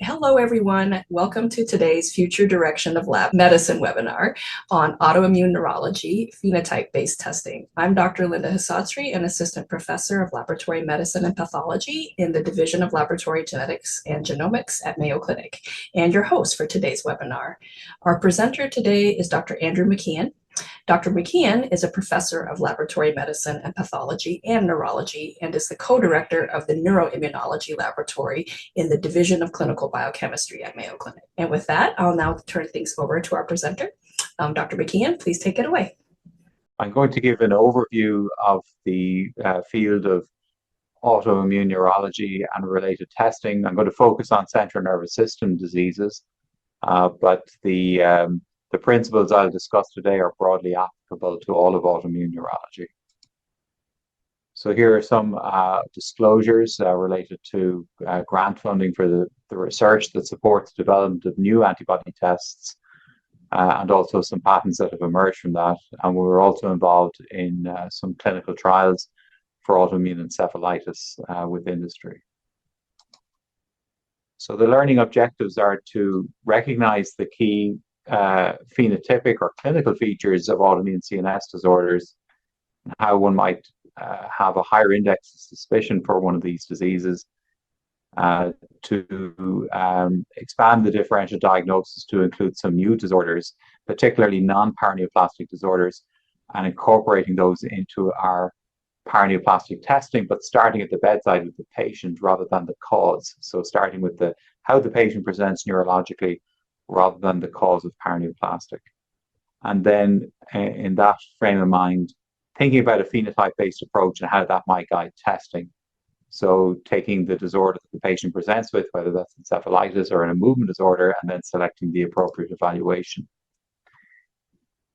Hello, everyone. Welcome to today's Future Direction of Lab Medicine webinar on autoimmune neurology, phenotype-based testing. I'm Dr. Linda Hisatsri, an assistant professor of laboratory medicine and pathology in the Division of Laboratory Genetics and Genomics at Mayo Clinic, and your host for today's webinar. Our presenter today is Dr. Andrew McKeon. Dr. McKeon is a professor of laboratory medicine and pathology and neurology and is the co-director of the Neuroimmunology Laboratory in the Division of Clinical Biochemistry at Mayo Clinic. And with that, I'll now turn things over to our presenter. Dr. McKeon, please take it away. I'm going to give an overview of the field of autoimmune neurology and related testing. I'm going to focus on central nervous system diseases, but the principles I'll discuss today are broadly applicable to all of autoimmune neurology. So here are some disclosures related to grant funding for the research that supports development of new antibody tests, and also some patents that have emerged from that. And we were also involved in some clinical trials for autoimmune encephalitis with industry. So the learning objectives are to recognize the key phenotypic or clinical features of autoimmune CNS disorders, and how one might have a higher index of suspicion for one of these diseases, to expand the differential diagnosis to include some new disorders, particularly non-paraneoplastic disorders, and incorporating those into our paraneoplastic testing, but starting at the bedside with the patient rather than the cause. So starting with how the patient presents neurologically rather than the cause of paraneoplastic. And then in that frame of mind, thinking about a phenotype-based approach and how that might guide testing. So taking the disorder that the patient presents with, whether that's encephalitis or a movement disorder, and then selecting the appropriate evaluation.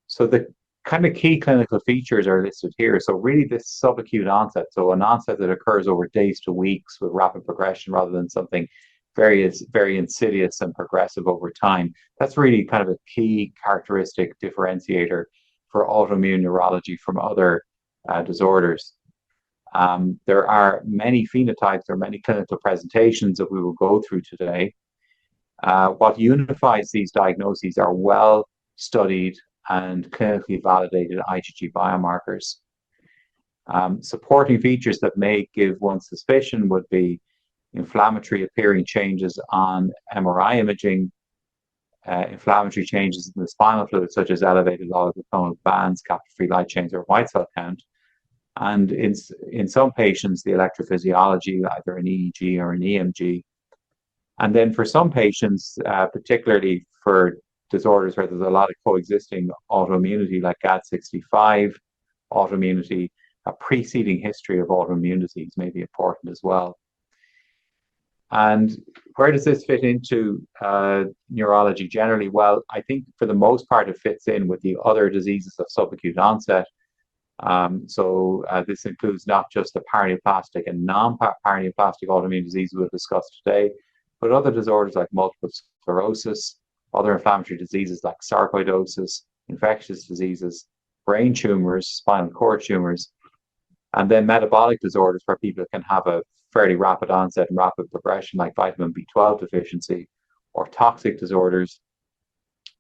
So the kind of key clinical features are listed here. So really this subacute onset, so an onset that occurs over days to weeks with rapid progression rather than something very insidious and progressive over time. That's really kind of a key characteristic differentiator for autoimmune neurology from other disorders. There are many phenotypes or many clinical presentations that we will go through today. What unifies these diagnoses are well-studied and clinically validated IgG biomarkers. Supporting features that may give one suspicion would be inflammatory appearing changes on MRI imaging, inflammatory changes in the spinal fluid, such as elevated oligochronal bands, capillary light chains, or white cell count. And in some patients, the electrophysiology, either an EEG or an EMG. And then for some patients, particularly for disorders where there's a lot of coexisting autoimmunity, like GAD65, autoimmunity, a preceding history of autoimmune disease may be important as well. And where does this fit into neurology generally? Well, I think for the most part, it fits in with the other diseases of subacute onset. This includes not just the paraneoplastic and non-paraneoplastic autoimmune diseases we'll discuss today, but other disorders like multiple sclerosis, other inflammatory diseases like sarcoidosis, infectious diseases, brain tumors, spinal cord tumors, and then metabolic disorders where people can have a fairly rapid onset and rapid progression, like vitamin B12 deficiency, or toxic disorders,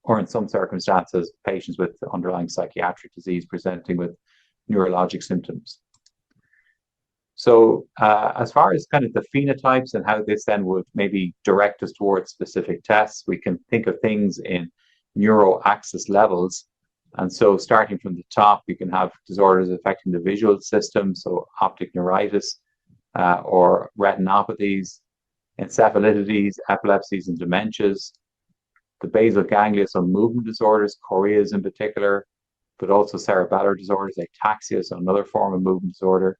or in some circumstances, patients with underlying psychiatric disease presenting with neurologic symptoms. So as far as kind of the phenotypes and how this then would maybe direct us towards specific tests, we can think of things in neuroaxis levels. And so starting from the top, you can have disorders affecting the visual system, so optic neuritis, or retinopathies, encephalitides, epilepsies, and dementias, the basal ganglia, so movement disorders, choreas in particular, but also cerebellar disorders, ataxia, so another form of movement disorder,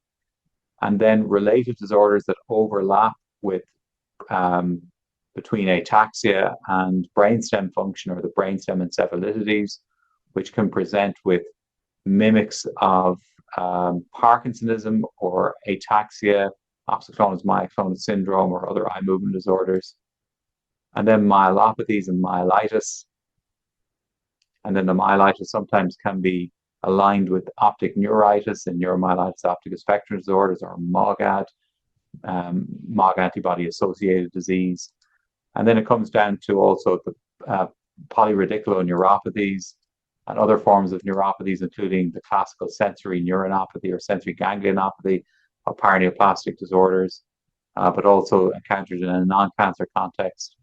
and then related disorders that overlap with between ataxia and brainstem function, or the brainstem encephalitides, which can present with mimics of Parkinsonism or ataxia, opsoclonus myoclonus syndrome, or other eye movement disorders. And then myelopathies and myelitis. And then the myelitis sometimes can be aligned with optic neuritis and neuromyelitis optica spectrum disorders, or MOGAD, MOG antibody associated disease. And then it comes down to also the polyradicular neuropathies and other forms of neuropathies, including the classical sensory neuronopathy or sensory ganglionopathy of paraneoplastic disorders, but also encountered in a non-cancer context.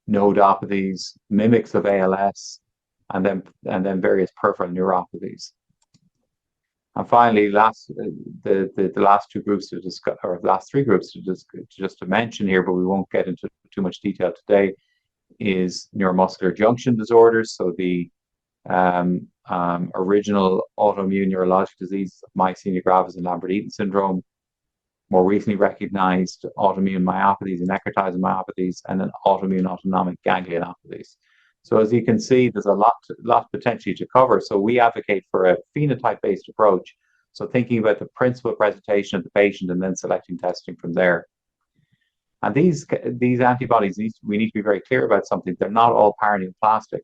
Nodopathies, mimics of ALS, and then various peripheral neuropathies. And finally, the last two groups to discuss, or last three groups just to mention here, but we won't get into too much detail today, is neuromuscular junction disorders. So the original autoimmune neurologic disease of myasthenia gravis and Lambert-Eaton syndrome, more recently recognized autoimmune myopathies and necrotizing myopathies, and then autoimmune autonomic ganglionopathies. So as you can see, there's a lot potentially to cover. So we advocate for a phenotype-based approach. So thinking about the principal presentation of the patient and then selecting testing from there. And these antibodies, we need to be very clear about something. They're not all paraneoplastic.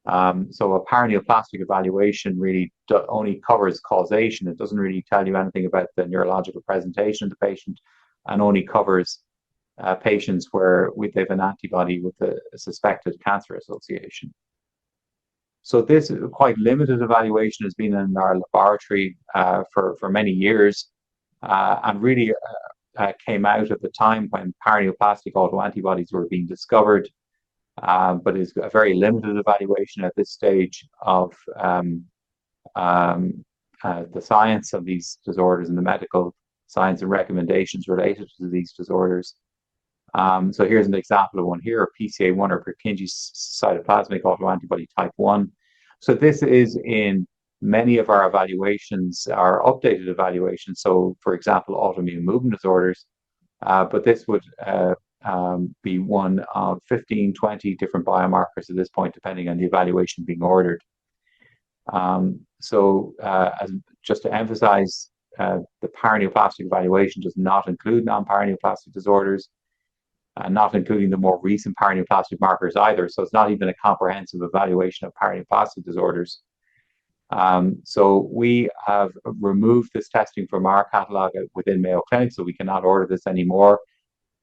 So a paraneoplastic evaluation really only covers causation. It doesn't really tell you anything about the neurological presentation of the patient, and only covers patients where they've an antibody with a suspected cancer association. So this quite limited evaluation has been in our laboratory for many years, and really came out at the time when paraneoplastic autoantibodies were being discovered, but is a very limited evaluation at this stage of the science of these disorders and the medical science and recommendations related to these disorders. So here's an example of one here, PCA1 or Purkinje cytoplasmic autoantibody type 1. So this is in many of our evaluations, our updated evaluations. So for example, autoimmune movement disorders, but this would be one of 15, 20 different biomarkers at this point, depending on the evaluation being ordered. Just to emphasize, the paraneoplastic evaluation does not include non-paraneoplastic disorders, not including the more recent paraneoplastic markers either. So it's not even a comprehensive evaluation of paraneoplastic disorders. So we have removed this testing from our catalog within Mayo Clinic, so we cannot order this anymore.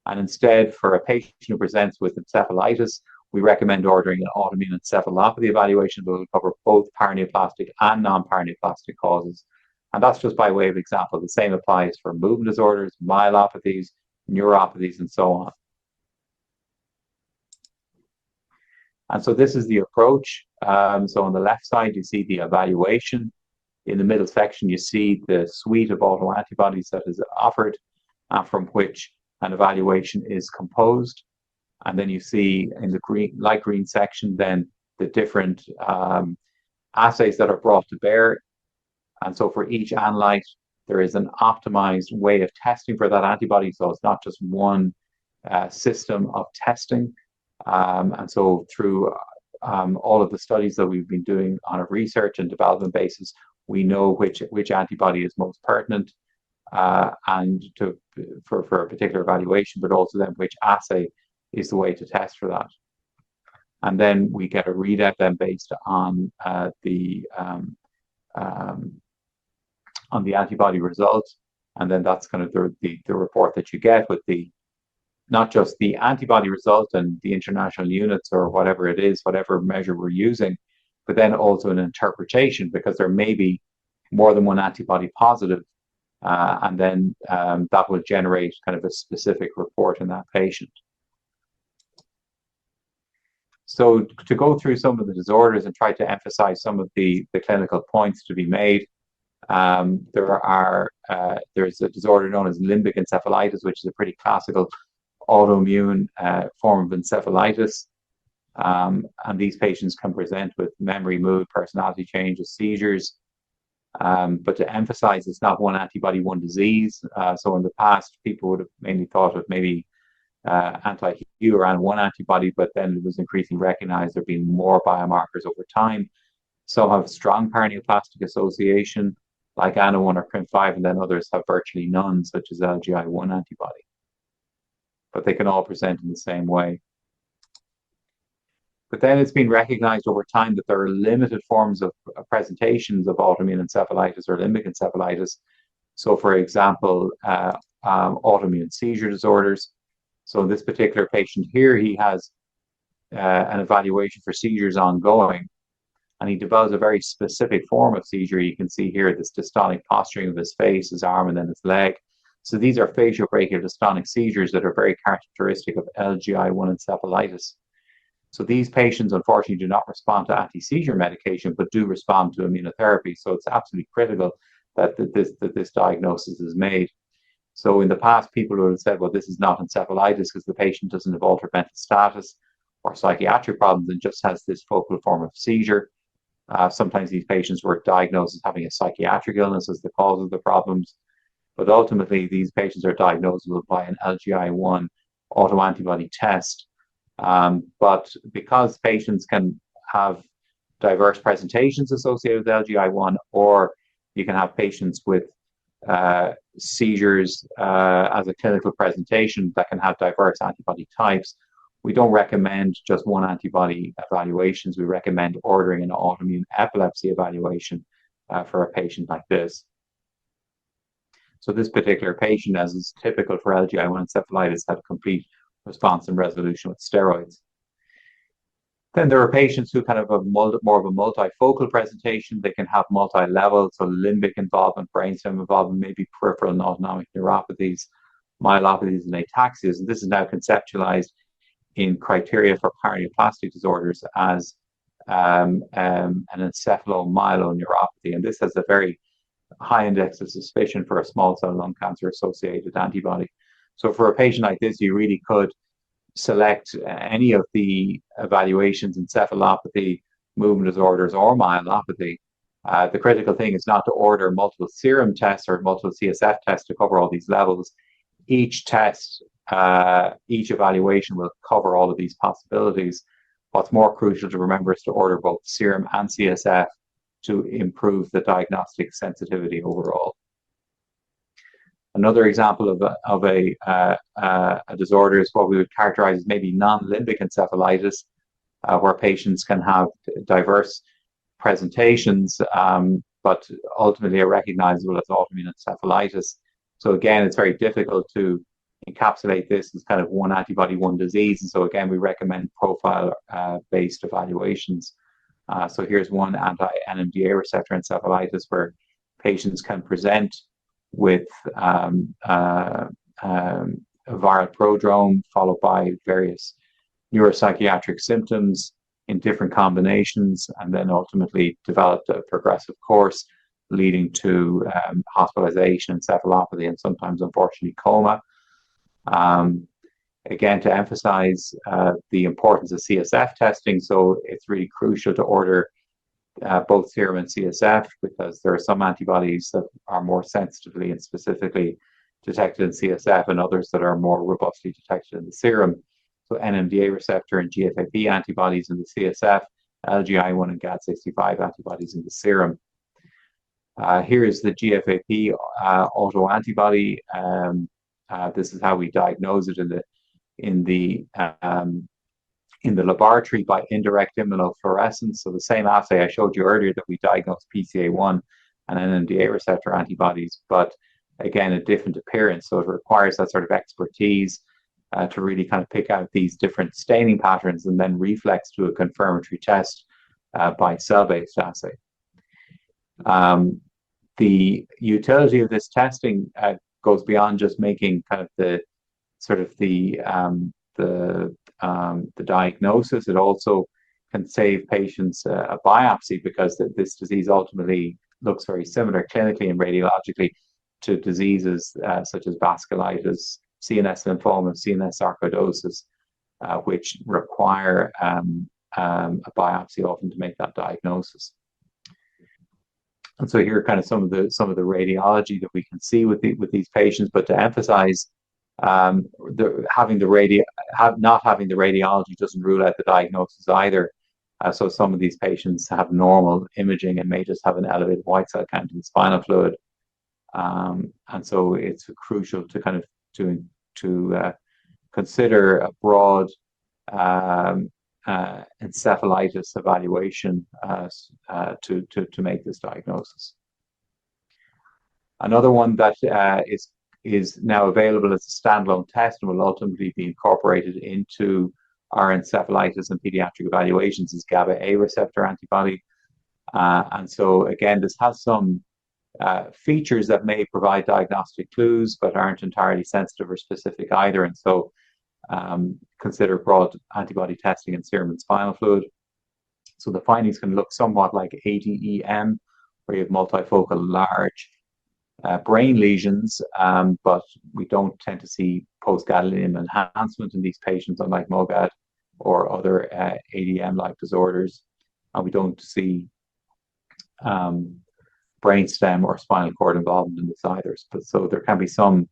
And instead, for a patient who presents with encephalitis, we recommend ordering an autoimmune encephalopathy evaluation that will cover both paraneoplastic and non-paraneoplastic causes. And that's just by way of example. The same applies for movement disorders, myelopathies, neuropathies, and so on. And so this is the approach. So on the left side, you see the evaluation. In the middle section, you see the suite of autoantibodies that is offered, from which an evaluation is composed. And then you see in the light green section, then the different assays that are brought to bear. And so for each analyte, there is an optimized way of testing for that antibody. So it's not just one system of testing. And so through all of the studies that we've been doing on a research and development basis, we know which antibody is most pertinent and for a particular evaluation, but also then which assay is the way to test for that. And then we get a readout then based on the antibody results, and then that's kind of the report that you get with not just the antibody result and the international units or whatever it is, whatever measure we're using, but then also an interpretation, because there may be more than one antibody positive, and then that will generate kind of a specific report in that patient. So to go through some of the disorders and try to emphasize some of the clinical points to be made, there's a disorder known as limbic encephalitis, which is a pretty classical autoimmune form of encephalitis. And these patients can present with memory, mood, personality changes, seizures. But to emphasize, it's not one antibody, one disease. So in the past, people would have mainly thought of maybe anti-Hu around one antibody, but then it was increasingly recognized there being more biomarkers over time. Some have strong paraneoplastic association, like ANA1 or PRIM5, and then others have virtually none, such as LGI1 antibody. But they can all present in the same way. But then it's been recognized over time that there are limited forms of presentations of autoimmune encephalitis or limbic encephalitis. So for example, autoimmune seizure disorders. So this particular patient here, he has an evaluation for seizures ongoing, and he develops a very specific form of seizure. You can see here this dystonic posturing of his face, his arm, and then his leg. So these are facial-brachial dystonic seizures that are very characteristic of LGI1 encephalitis. So these patients, unfortunately, do not respond to anti-seizure medication, but do respond to immunotherapy. So it's absolutely critical that this diagnosis is made. So in the past, people would have said, well, this is not encephalitis because the patient doesn't have altered mental status or psychiatric problems and just has this focal form of seizure. Sometimes these patients were diagnosed as having a psychiatric illness as the cause of the problems. But ultimately, these patients are diagnosed by an LGI1 autoantibody test. But because patients can have diverse presentations associated with LGI1, or you can have patients with seizures as a clinical presentation that can have diverse antibody types, we don't recommend just one antibody evaluations. We recommend ordering an autoimmune epilepsy evaluation for a patient like this. So this particular patient, as is typical for LGI1 encephalitis, had a complete response and resolution with steroids. Then there are patients who kind of have more of a multifocal presentation. They can have multi-level, so limbic involvement, brainstem involvement, maybe peripheral and autonomic neuropathies, myelopathies, and ataxias. And this is now conceptualized in criteria for paraneoplastic disorders as an encephalomyeloneuropathy. And this has a very high index of suspicion for a small cell lung cancer associated antibody. So for a patient like this, you really could select any of the evaluations, encephalopathy, movement disorders, or myelopathy. The critical thing is not to order multiple serum tests or multiple CSF tests to cover all these levels. Each test, each evaluation will cover all of these possibilities. What's more crucial to remember is to order both serum and CSF to improve the diagnostic sensitivity overall. Another example of a disorder is what we would characterize as maybe non-limbic encephalitis, where patients can have diverse presentations, but ultimately are recognizable as autoimmune encephalitis. So again, it's very difficult to encapsulate this as kind of one antibody, one disease. And so again, we recommend profile-based evaluations. So here's one anti-NMDA receptor encephalitis where patients can present with a viral prodrome followed by various neuropsychiatric symptoms in different combinations, and then ultimately developed a progressive course leading to hospitalization, encephalopathy, and sometimes, unfortunately, coma. Again, to emphasize the importance of CSF testing, so it's really crucial to order both serum and CSF because there are some antibodies that are more sensitively and specifically detected in CSF and others that are more robustly detected in the serum. So NMDA receptor and GFAP antibodies in the CSF, LGI1 and GAD65 antibodies in the serum. Here is the GFAP autoantibody. This is how we diagnose it in the laboratory by indirect immunofluorescence. So the same assay I showed you earlier that we diagnosed PCA1 and NMDA receptor antibodies, but again, a different appearance. So it requires that sort of expertise to really kind of pick out these different staining patterns and then reflex to a confirmatory test by cell-based assay. The utility of this testing goes beyond just making kind of the diagnosis. It also can save patients a biopsy because this disease ultimately looks very similar clinically and radiologically to diseases such as vasculitis, CNS lymphoma, CNS sarcoidosis, which require a biopsy often to make that diagnosis. And so here are kind of some of the radiology that we can see with these patients, but to emphasize, not having the radiology doesn't rule out the diagnosis either. So some of these patients have normal imaging and may just have an elevated white cell count in the spinal fluid, and so it's crucial to kind of to consider a broad encephalitis evaluation to make this diagnosis. Another one that is is now available as a standalone test and will ultimately be incorporated into our encephalitis and pediatric evaluations as GABA A receptor antibody. And so again, this has some features that may provide diagnostic clues, but aren't entirely sensitive or specific either. And so consider broad antibody testing in serum and spinal fluid. So the findings can look somewhat like ADEM, where you have multifocal large brain lesions, but we don't tend to see post-gadolinium enhancement in these patients, unlike MOGAD or other ADM-like disorders. And we don't see brainstem or spinal cord involvement in this either. But so there can be some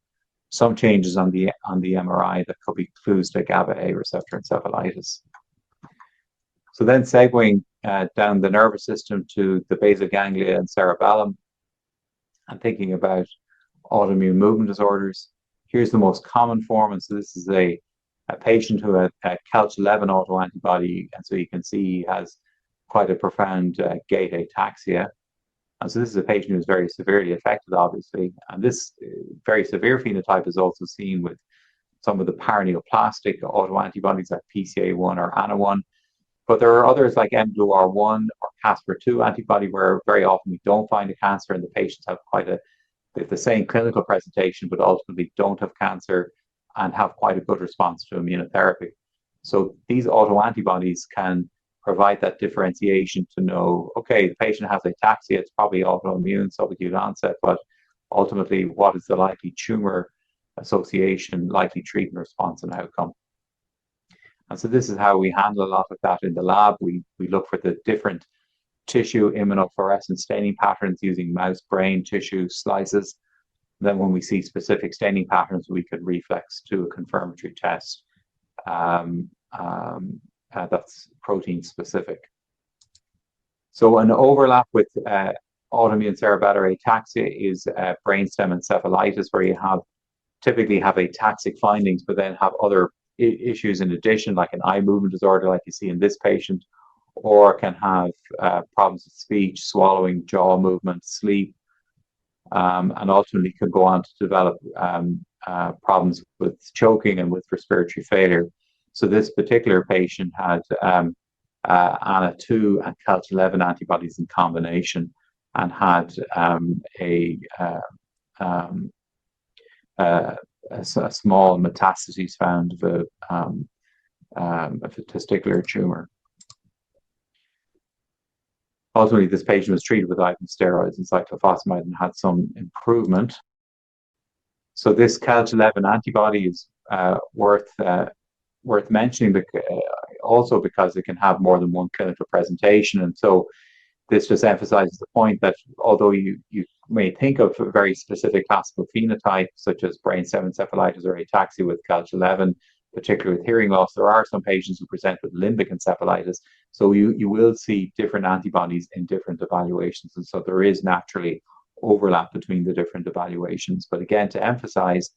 changes on the MRI that could be clues to GABA A receptor encephalitis. So then segueing down the nervous system to the basal ganglia and cerebellum, and thinking about autoimmune movement disorders. Here's the most common form, and so this is a patient who had a Calc11 autoantibody, and so you can see he has quite a profound gait ataxia. And so this is a patient who's very severely affected, obviously, and this very severe phenotype is also seen with some of the paraneoplastic autoantibodies like PCA1 or ANA1. But there are others like mGlu1 or Caspr2 antibody, where very often we don't find a cancer and the patients have the same clinical presentation, but ultimately don't have cancer and have quite a good response to immunotherapy. So these autoantibodies can provide that differentiation to know, okay, the patient has ataxia, it's probably autoimmune, subacute onset, but ultimately what is the likely tumor association, likely treatment response and outcome. And so this is how we handle a lot of that in the lab. We look for the different tissue immunofluorescent staining patterns using mouse brain tissue slices. Then when we see specific staining patterns, we can reflex to a confirmatory test that's protein specific. So an overlap with autoimmune cerebellar ataxia is brainstem encephalitis, where you typically have ataxic findings, but then have other issues in addition, like an eye movement disorder like you see in this patient, or can have problems with speech, swallowing, jaw movement, sleep, and ultimately could go on to develop problems with choking and with respiratory failure. So this particular patient had ANA2 and Calc11 antibodies in combination and had a small metastases found of a testicular tumor. Ultimately, this patient was treated with IV steroids and cyclophosphamide and had some improvement. So this Calc11 antibody is worth mentioning, also because it can have more than one clinical presentation. And so this just emphasizes the point that although you may think of a very specific classical phenotype, such as brainstem encephalitis or ataxia with Calc11, particularly with hearing loss, there are some patients who present with limbic encephalitis. So you will see different antibodies in different evaluations. And so there is naturally overlap between the different evaluations. But again, to emphasize,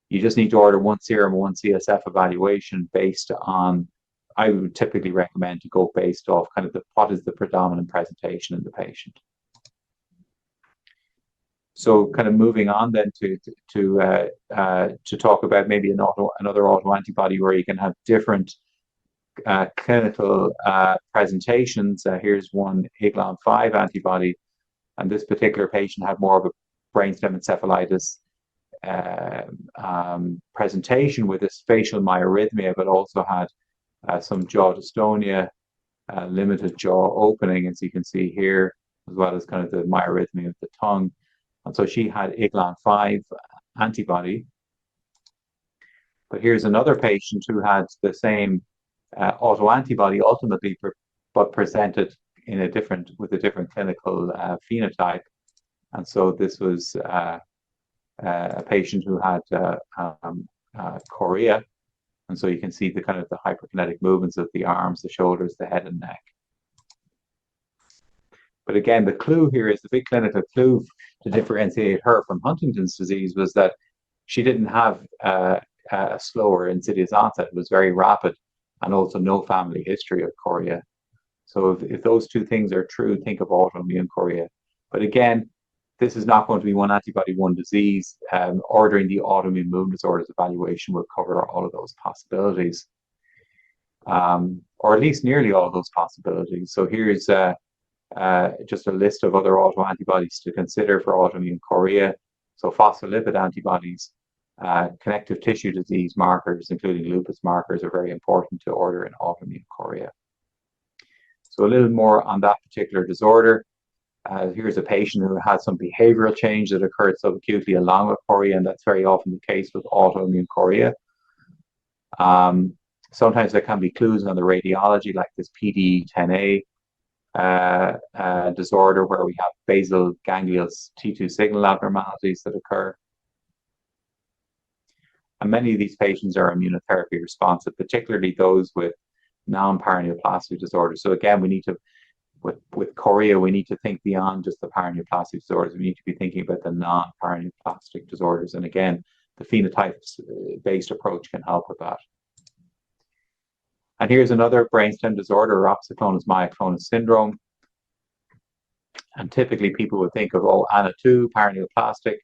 you just need to order one serum, one CSF evaluation based on, I would typically recommend to go based off kind of what is the predominant presentation in the patient. So kind of moving on then to talk about maybe another autoantibody where you can have different clinical presentations. Here's one IGLAN5 antibody, and this particular patient had more of a brainstem encephalitis presentation with this facial myarrhythmia, but also had some jaw dystonia, limited jaw opening, as you can see here, as well as kind of the myarrhythmia of the tongue. And so she had IGLAN5 antibody. But here's another patient who had the same autoantibody ultimately, but presented with a different clinical phenotype. And so this was a patient who had chorea. And so you can see the kind of the hyperkinetic movements of the arms, the shoulders, the head and neck. But again, the clue here is the big clinical clue to differentiate her from Huntington's disease was that she didn't have a slower insidious onset. It was very rapid, and also no family history of chorea. So if those two things are true, think of autoimmune chorea. But again, this is not going to be one antibody, one disease. Ordering the autoimmune movement disorders evaluation will cover all of those possibilities, or at least nearly all of those possibilities. So here's just a list of other autoantibodies to consider for autoimmune chorea. So phospholipid antibodies, connective tissue disease markers, including lupus markers, are very important to order in autoimmune chorea. So a little more on that particular disorder. Here's a patient who had some behavioral change that occurred subacutely along with chorea, and that's very often the case with autoimmune chorea. Sometimes there can be clues on the radiology, like this PDE10A disorder, where we have basal ganglial T2 signal abnormalities that occur. And many of these patients are immunotherapy responsive, particularly those with non-paraneoplastic disorders. So again, we need to, with chorea, we need to think beyond just the paraneoplastic disorders. We need to be thinking about the non-paraneoplastic disorders. And again, the phenotype-based approach can help with that. And here's another brainstem disorder, opsoclonus myoclonus syndrome. And typically people would think of, oh, ANA2, paraneoplastic,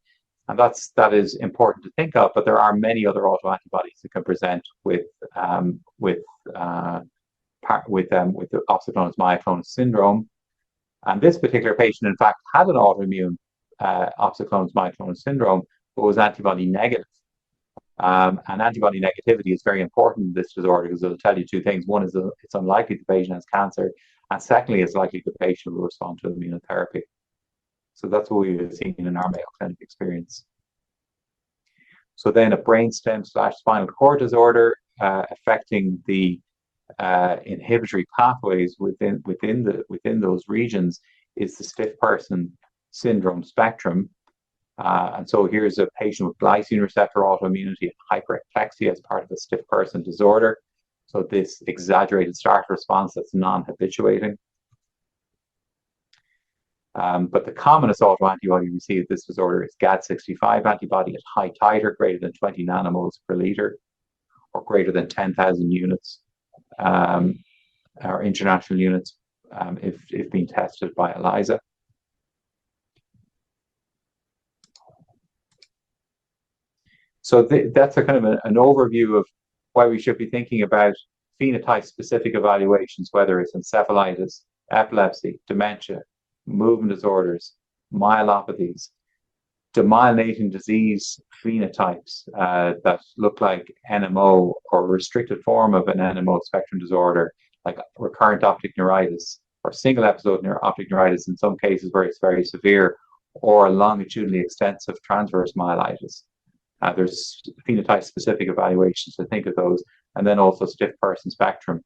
and that is important to think of, but there are many other autoantibodies that can present with the opsoclonus myoclonus syndrome. And this particular patient, in fact, had an autoimmune opsoclonus myoclonus syndrome, but was antibody negative. And antibody negativity is very important in this disorder because it'll tell you two things. One is that it's unlikely the patient has cancer, and secondly, it's likely the patient will respond to immunotherapy. So that's what we've seen in our Mayo Clinic experience. So then a brainstem/spinal cord disorder affecting the inhibitory pathways within those regions is the stiff person syndrome spectrum. And so here's a patient with glycine receptor autoimmunity and hyperexplexia as part of a stiff person disorder. So this exaggerated start response that's non-habituating. But the commonest autoantibody we see at this disorder is GAD65 antibody at high titer, greater than 20 nanomoles per liter, or greater than 10,000 units, or international units, if being tested by ELISA. So that's a kind of an overview of why we should be thinking about phenotype-specific evaluations, whether it's encephalitis, epilepsy, dementia, movement disorders, myelopathies, demyelinating disease phenotypes that look like NMO or restricted form of an NMO spectrum disorder, like recurrent optic neuritis or single episode optic neuritis in some cases where it's very severe, or longitudinally extensive transverse myelitis. There's phenotype-specific evaluations to think of those, and then also stiff person spectrum.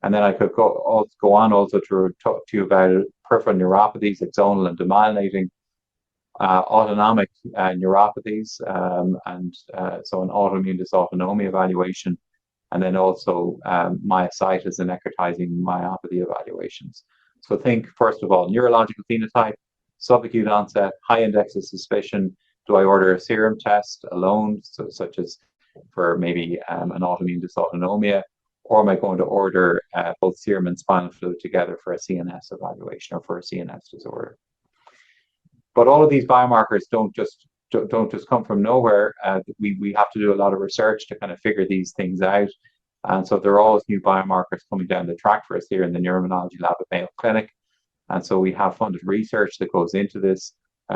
And then I could go on also to talk to you about peripheral neuropathies, axonal and demyelinating, autonomic neuropathies, so an autoimmune dysautonomia evaluation, and then also myositis and necrotizing myopathy evaluations. So think, first of all, neurological phenotype, subacute onset, high index of suspicion. Do I order a serum test alone, such as for maybe an autoimmune dysautonomia, or am I going to order both serum and spinal fluid together for a CNS evaluation or for a CNS disorder? But all of these biomarkers don't just come from nowhere. We have to do a lot of research to kind of figure these things out. And so there are always new biomarkers coming down the track for us here in the Neurology lab at Mayo Clinic. And so we have funded research that goes into this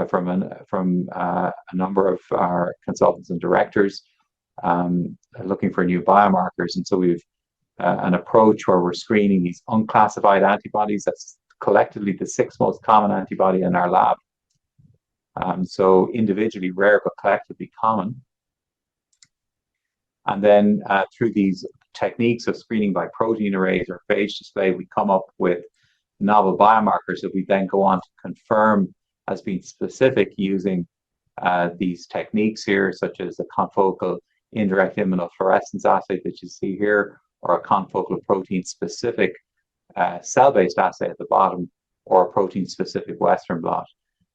from a number of our consultants and directors looking for new biomarkers. And so we've an approach where we're screening these unclassified antibodies. That's collectively the 6th most common antibody in our lab. So individually rare, but collectively common. And then through these techniques of screening by protein arrays or phage display, we come up with novel biomarkers that we then go on to confirm as being specific using these techniques here, such as a confocal indirect immunofluorescence assay that you see here, or a confocal protein-specific cell-based assay at the bottom, or a protein-specific Western blot.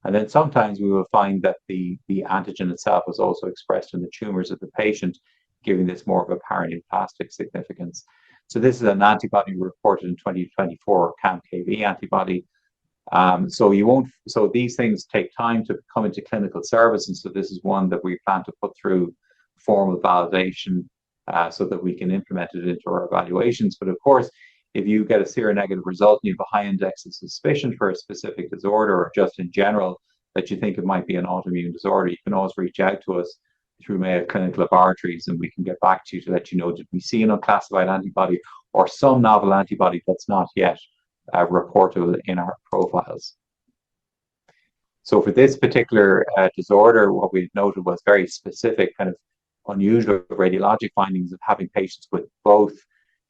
And then sometimes we will find that the antigen itself is also expressed in the tumors of the patient, giving this more of a paraneoplastic significance. So this is an antibody reported in 2024, CAM-KV antibody, So you won't. So these things take time to come into clinical service, and so this is one that we plan to put through formal validation, so that we can implement it into our evaluations. But of course, if you get a seronegative result and you have a high index of suspicion for a specific disorder, or just in general that you think it might be an autoimmune disorder, you can always reach out to us through Mayo Clinic laboratories, and we can get back to you to let you know, did we see an unclassified antibody or some novel antibody that's not yet reportable in our profiles. So for this particular disorder, what we noted was very specific, kind of unusual radiologic findings of having patients with both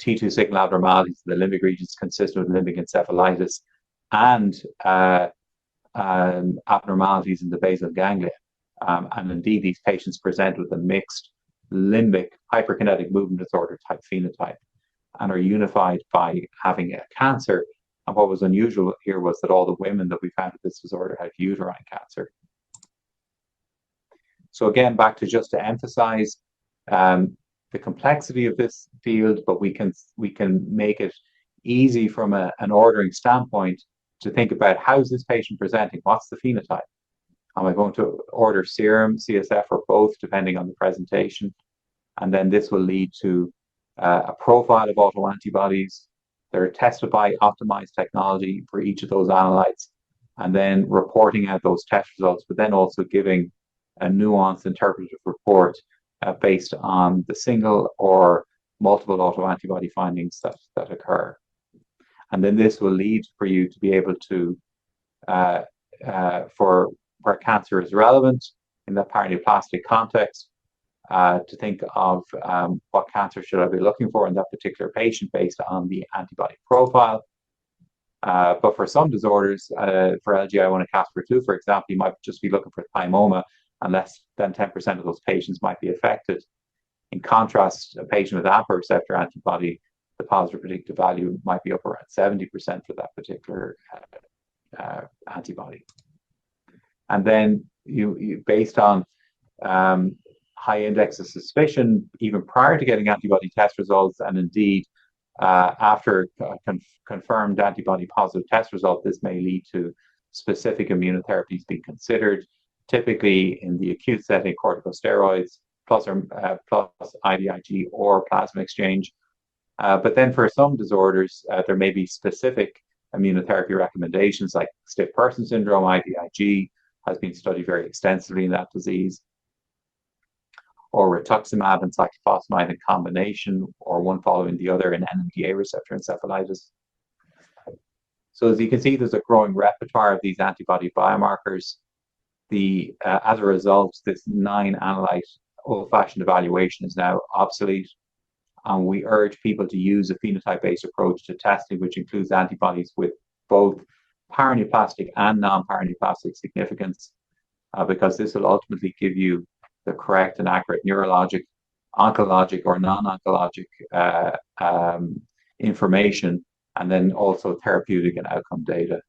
T2 signal abnormalities in the limbic regions consistent with limbic encephalitis, and abnormalities in the basal ganglia. And indeed, these patients present with a mixed limbic hyperkinetic movement disorder type phenotype, and are unified by having a cancer. And what was unusual here was that all the women that we found with this disorder had uterine cancer. So again, back to just to emphasize the complexity of this field, but we can make it easy from an ordering standpoint to think about, how's this patient presenting? What's the phenotype? Am I going to order serum, CSF, or both, depending on the presentation? And then this will lead to a profile of autoantibodies. They're tested by optimized technology for each of those analytes, and then reporting out those test results, but then also giving a nuanced interpretive report based on the single or multiple autoantibody findings that occur. And then this will lead for you to be able to, for where cancer is relevant in that paraneoplastic context, to think of what cancer should I be looking for in that particular patient based on the antibody profile. But for some disorders, for LGI1 and Caspr2, for example, you might just be looking for thymoma, and less than 10% of those patients might be affected. In contrast, a patient with AMPA receptor antibody, the positive predictive value might be up around 70% for that particular antibody. And then you based on high index of suspicion, even prior to getting antibody test results, and indeed after confirmed antibody positive test result, this may lead to specific immunotherapies being considered, typically in the acute setting, corticosteroids plus IVIG or plasma exchange. But then for some disorders, there may be specific immunotherapy recommendations, like stiff person syndrome. IVIG has been studied very extensively in that disease, or rituximab and cyclophosphamide in combination, or one following the other in NMDA receptor encephalitis. So as you can see, there's a growing repertoire of these antibody biomarkers. As a result, this 9-analyte old-fashioned evaluation is now obsolete, and we urge people to use a phenotype-based approach to testing, which includes antibodies with both paraneoplastic and non-paraneoplastic significance, because this will ultimately give you the correct and accurate neurologic, oncologic, or non-oncologic information, and then also therapeutic and outcome data.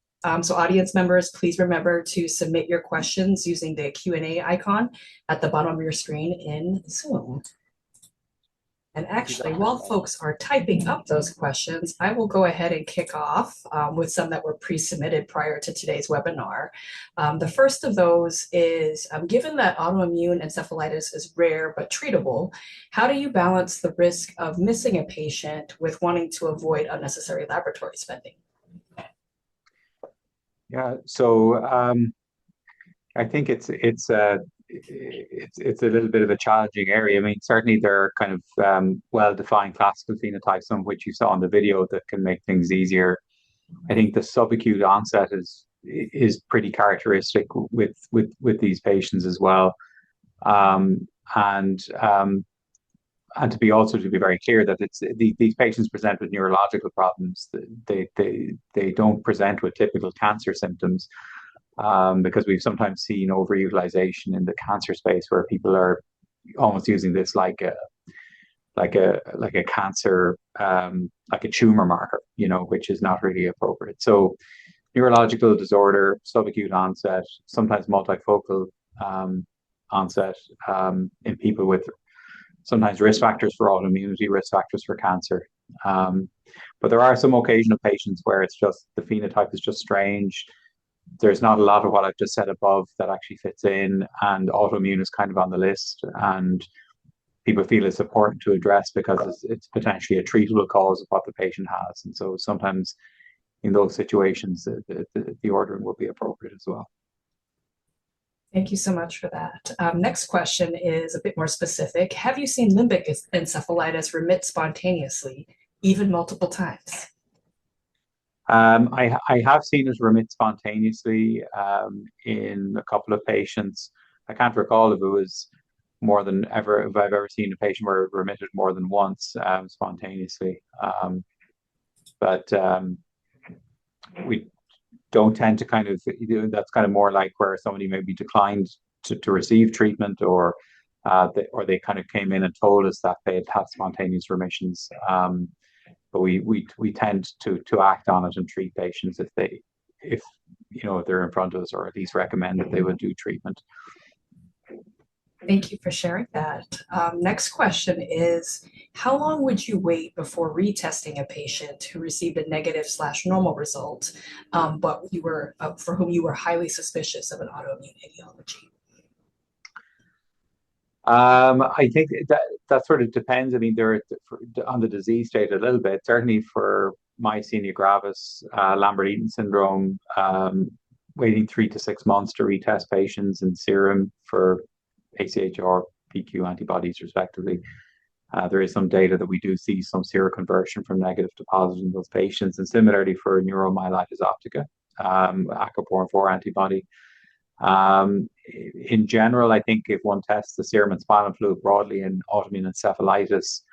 So audience members, please remember to submit your questions using the Q&A icon at the bottom of your screen in Zoom. And actually, while folks are typing up those questions, I will go ahead and kick off with some that were pre-submitted prior to today's webinar. The first of those is, given that autoimmune encephalitis is rare but treatable, how do you balance the risk of missing a patient with wanting to avoid unnecessary laboratory spending? Yeah, so I think it's a little bit of a challenging area. I mean, certainly there are kind of well-defined classical phenotypes, some of which you saw in the video, that can make things easier. I think the subacute onset is pretty characteristic with these patients as well. And to be very clear that these patients present with neurological problems. They don't present with typical cancer symptoms, because we've sometimes seen overutilization in the cancer space, where people are almost using this like a cancer, like a tumor marker, which is not really appropriate. So neurological disorder, subacute onset, sometimes multifocal onset, in people with sometimes risk factors for autoimmunity, risk factors for cancer. But there are some occasional patients where it's just the phenotype is just strange. There's not a lot of what I've just said above that actually fits in, and autoimmune is kind of on the list. And people feel it's important to address because it's potentially a treatable cause of what the patient has. And so sometimes in those situations, the ordering will be appropriate as well. Thank you so much for that. Next question is a bit more specific. Have you seen limbic encephalitis remit spontaneously, even multiple times? I have seen it remit spontaneously in a couple of patients. I can't recall if it was more than ever, if I've ever seen a patient where it remitted more than once spontaneously. But we don't tend to kind of, that's kind of more like where somebody maybe declined to receive treatment, or they kind of came in and told us that they had had spontaneous remissions. But we tend to act on it and treat patients if they're in front of us, or at least recommend that they would do treatment. Thank you for sharing that. Next question is, how long would you wait before retesting a patient who received a negative/normal result, but for whom you were highly suspicious of an autoimmune etiology? I think that sort of depends. I mean, on the disease state a little bit. Certainly for myasthenia gravis, Lambert-Eaton syndrome, waiting 3 to 6 months to retest patients in serum for AChR, PQ antibodies, respectively. There is some data that we do see some seroconversion from negative to positive in those patients, and similarly for neuromyelitis optica, aquaporin 4 antibody. In general, I think if one tests the serum and spinal fluid broadly in autoimmune encephalitis,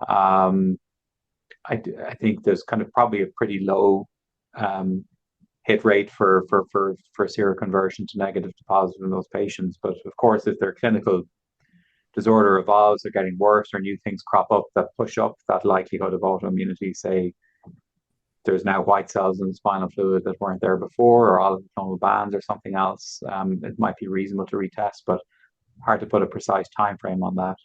I think there's kind of probably a pretty low hit rate for seroconversion to negative to positive in those patients. But of course, if their clinical disorder evolves, they're getting worse, or new things crop up that push up that likelihood of autoimmunity, say there's now white cells in the spinal fluid that weren't there before, or oligoclonal bands or something else, it might be reasonable to retest, but hard to put a precise time frame on that.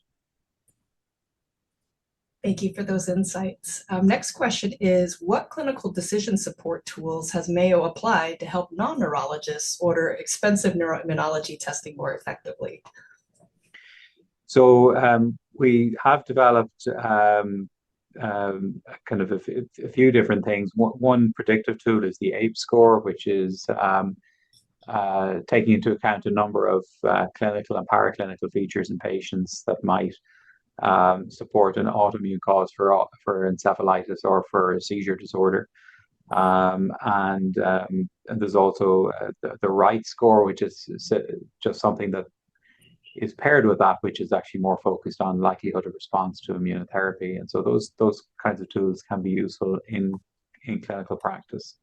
Thank you for those insights. Next question is, what clinical decision support tools has Mayo applied to help non-neurologists order expensive neuroimmunology testing more effectively? So we have developed kind of a few different things. One predictive tool is the APE score, which is taking into account a number of clinical and paraclinical features in patients that might support an autoimmune cause for encephalitis or for a seizure disorder. And there's also the right score, which is just something that is paired with that, which is actually more focused on likelihood of response to immunotherapy. And so those kinds of tools can be useful in clinical practice.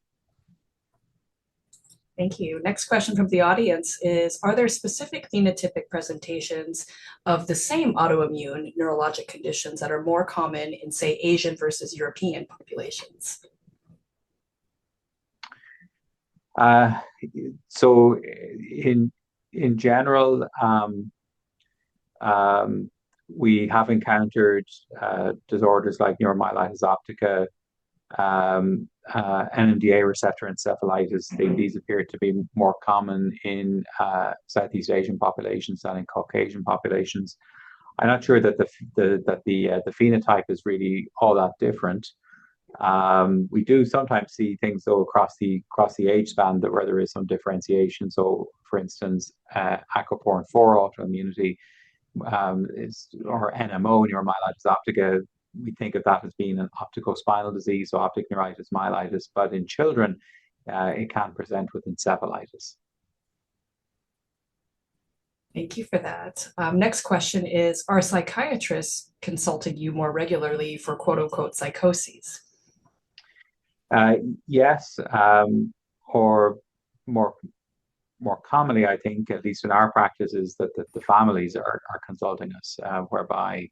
Thank you. Next question from the audience is, are there specific phenotypic presentations of the same autoimmune neurologic conditions that are more common in, say, Asian versus European populations? So in general, we have encountered disorders like neuromyelitis optica, NMDA receptor encephalitis. These appear to be more common in Southeast Asian populations than in Caucasian populations. I'm not sure that the phenotype is really all that different. We do sometimes see things though across the age span where there is some differentiation. So, for instance, aquaporin 4 autoimmunity or NMO, neuromyelitis optica. We think of that as being an opticospinal disease, so optic neuritis myelitis, but in children, it can present with encephalitis. Thank you for that. Next question is, are psychiatrists consulting you more regularly for quote unquote psychoses? Yes, or more commonly, I think, at least in our practice, is that the families are consulting us, whereby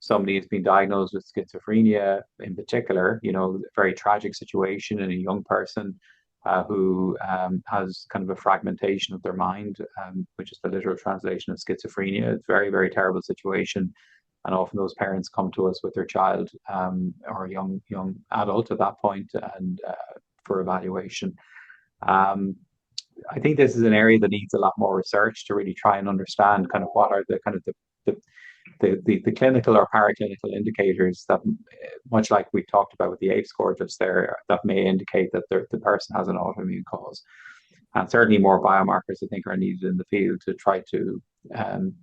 somebody has been diagnosed with schizophrenia in particular, a very tragic situation in a young person who has kind of a fragmentation of their mind, which is the literal translation of schizophrenia. It's a very, very terrible situation. And often those parents come to us with their child or young adult at that point and for evaluation. Um, I think this is an area that needs a lot more research to really try and understand kind of what are the kind of the clinical or paraclinical indicators that, much like we talked about with the APE score just there, that may indicate that the person has an autoimmune cause. And certainly more biomarkers, I think, are needed in the field to try to um,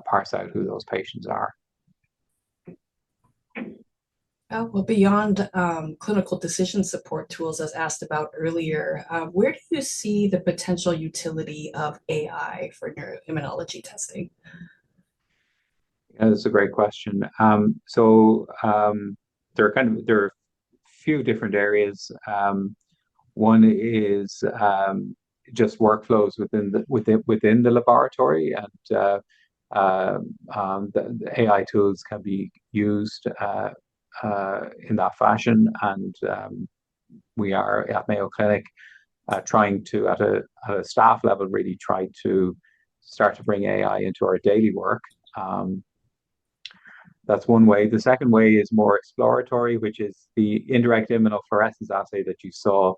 parse out who those patients are. Well, beyond clinical decision support tools, as asked about earlier, where do you see the potential utility of AI for neuroimmunology testing? Yeah, that's a great question. There are a few different areas. One is just workflows within the laboratory, and the AI tools can be used in that fashion. And we are at Mayo Clinic trying to, at a staff level, really try to start to bring AI into our daily work. That's one way. The second way is more exploratory, which is the indirect immunofluorescence assay that you saw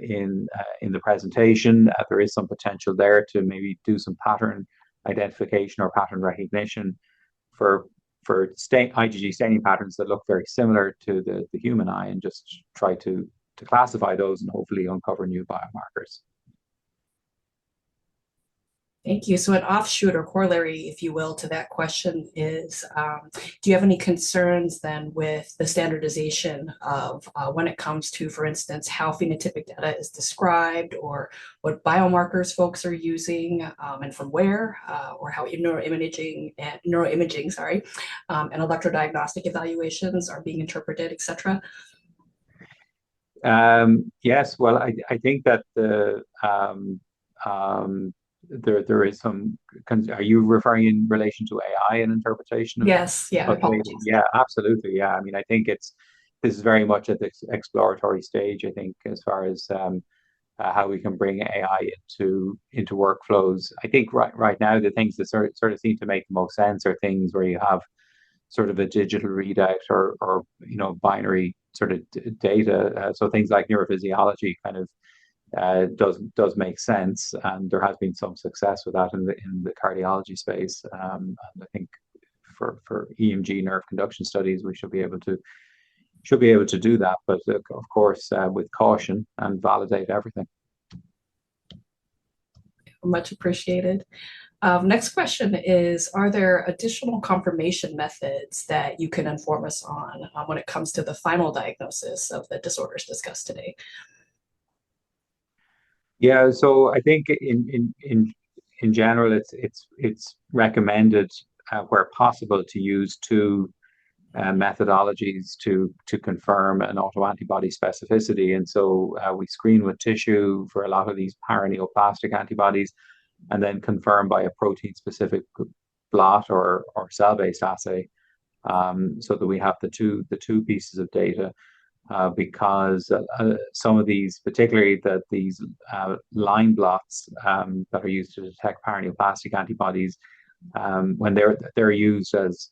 in the presentation. There is some potential there to maybe do some pattern identification or pattern recognition for IgG staining patterns that look very similar to the human eye, and just try to classify those and hopefully uncover new biomarkers. Thank you. So an offshoot or corollary, if you will, to that question is, do you have any concerns then with the standardization of when it comes to, for instance, how phenotypic data is described, or what biomarkers folks are using and from where, or how neuroimaging, and electrodiagnostic evaluations are being interpreted, et cetera? Yes, well, I think that there is some. Are you referring in relation to AI and interpretation of? Yes, yeah, Okay, apologies. yeah, absolutely, yeah. I mean, I think this is very much at the exploratory stage. I think as far as how we can bring AI into workflows. I think right now the things that sort of seem to make the most sense are things where you have sort of a digital readout or binary sort of data. So things like neurophysiology kind of does make sense, and there has been some success with that in the cardiology space. And I think for EMG nerve conduction studies, we should be able to do that, but of course with caution and validate everything. Much appreciated. Next question is, are there additional confirmation methods that you can inform us on when it comes to the final diagnosis of the disorders discussed today? Yeah, so I think in general, it's recommended where possible to use two methodologies to confirm an autoantibody specificity. And so we screen with tissue for a lot of these paraneoplastic antibodies, and then confirm by a protein-specific blot or cell-based assay, so that we have the two pieces of data. Because some of these, particularly these line blots that are used to detect paraneoplastic antibodies, when they're used as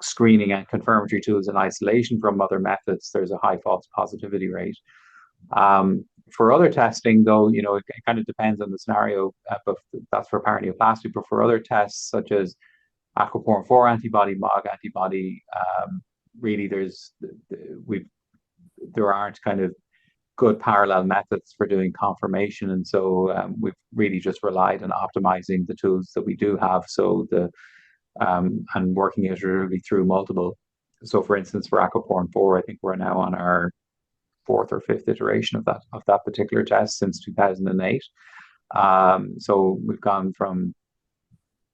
screening and confirmatory tools in isolation from other methods, there's a high false positivity rate. For other testing, though, it kind of depends on the scenario, but that's for paraneoplastic. But for other tests such as aquaporin 4 antibody, MOG antibody, really there aren't kind of good parallel methods for doing confirmation, and so we've really just relied on optimizing the tools that we do have. So and working iteratively through multiple. So, for instance, for aquaporin 4, I think we're now on our fourth or fifth iteration of that particular test since 2008. So we've gone from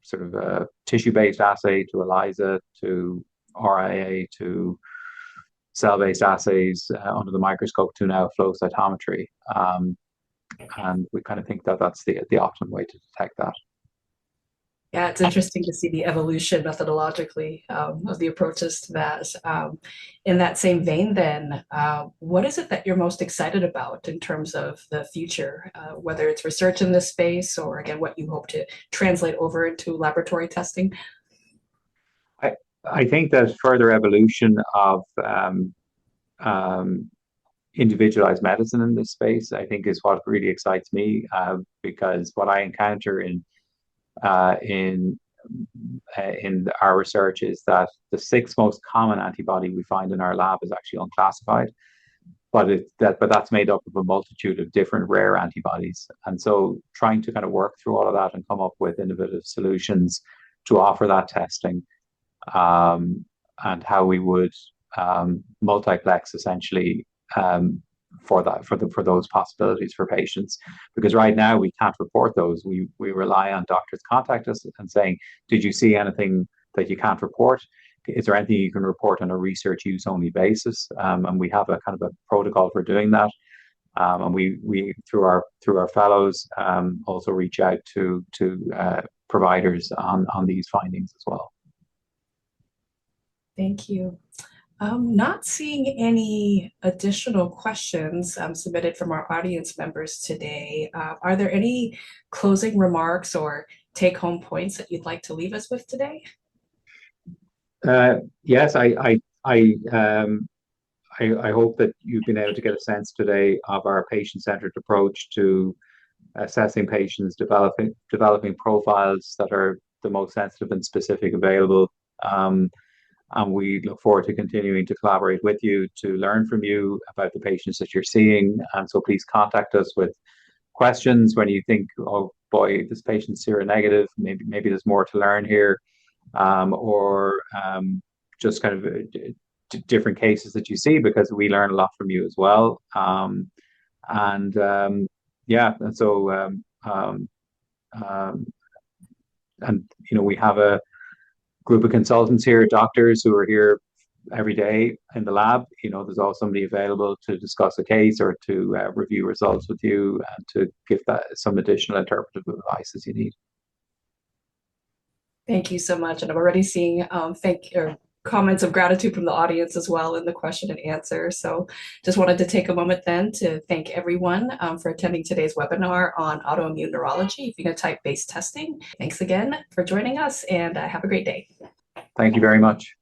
sort of a tissue-based assay to ELISA to RIA to cell-based assays under the microscope to now flow cytometry. And we kind of think that that's the optimum way to detect that. Yeah, it's interesting to see the evolution methodologically of the approaches to that. In that same vein, then, what is it that you're most excited about in terms of the future, whether it's research in this space or, again, what you hope to translate over into laboratory testing? I, I think that further evolution of um, individualized medicine in this space, I think, is what really excites me, because what I encounter uh, in in our research is that the six most common antibody we find in our lab is actually unclassified, but that's made up of a multitude of different rare antibodies. And so trying to kind of work through all of that and come up with innovative solutions to offer that testing, um, and how we would multiplex essentially, for those possibilities for patients. Because right now we can't report those. We rely on doctors contact us and saying, "Did you see anything that you can't report? Is there anything you can report on a research use only basis?" And we have a kind of a protocol for doing that. And we through our fellows, also reach out to providers on these findings as well. Thank you. Not seeing any additional questions submitted from our audience members today. Are there any closing remarks or take-home points that you'd like to leave us with today? Yes, I hope that you've been able to get a sense today of our patient-centered approach to assessing patients, developing profiles that are the most sensitive and specific available. And we look forward to continuing to collaborate with you to learn from you about the patients that you're seeing. And so please contact us with questions when you think, "Oh boy, this patient's seronegative. Maybe there's more to learn here," or just kind of different cases that you see, because we learn a lot from you as well. And yeah, and so um, and we have a group of consultants here, doctors who are here every day in the lab. There's always somebody available to discuss a case or to review results with you and to give that some additional interpretive advice as you need. Thank you so much. And I'm already seeing comments of gratitude from the audience as well in the question and answer. So just wanted to take a moment then to thank everyone for attending today's webinar on autoimmune neurology, phenotype-based testing. Thanks again for joining us, and have a great day. Thank you very much.